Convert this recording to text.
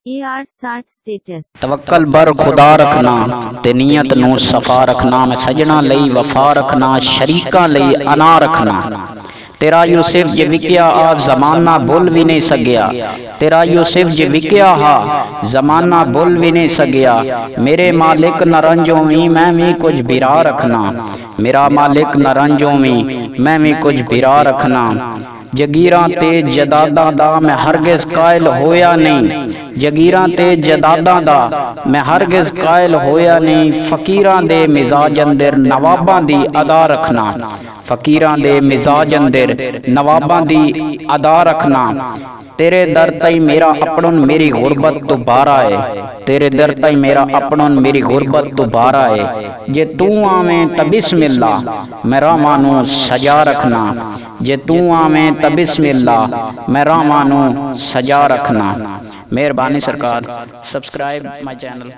AR60 status तवक्कल बर खुदा रखना ते नीयत नू सफा रखना। मैं सजना लई वफा रखना, शरीका लई अना रखना। तेरा यूसुफ जे विक्या आ जमाना बोल भी नहीं सकिया। तेरा यूसुफ जे विक्या हा जमाना बोल भी नहीं सकिया। मेरे मालिक नरंजोवी मैं भी कुछ बिरा रखना। मेरा मालिक नरंजोवी मैं भी कुछ बिरा रखना। जगीरां ते जदादां दा मैं हरगिज कायल होया नहीं। जगीरां ते जदादां दा मैं हरगिज कायल होया नहीं। फकीरां दे मिजाज अंदर नवाबां दी अदा रखना। फकीरां दे मिजाज अंदर नवाबां दी अदा रखना। तेरे दर तई मेरा अपनों मेरी गुरबत तो बारा है। तेरे दर तई मेरा अपनों मेरी गुरबत तो बारा है। जे तू आवें त बिस्मिल्लाह मैं रामां नू सजा रखना। जे तू आवें त बिस्मिल्लाह मैं रामां नू सजा रखना। मेहरबानी सरकार, सब्सक्राइब माई चैनल।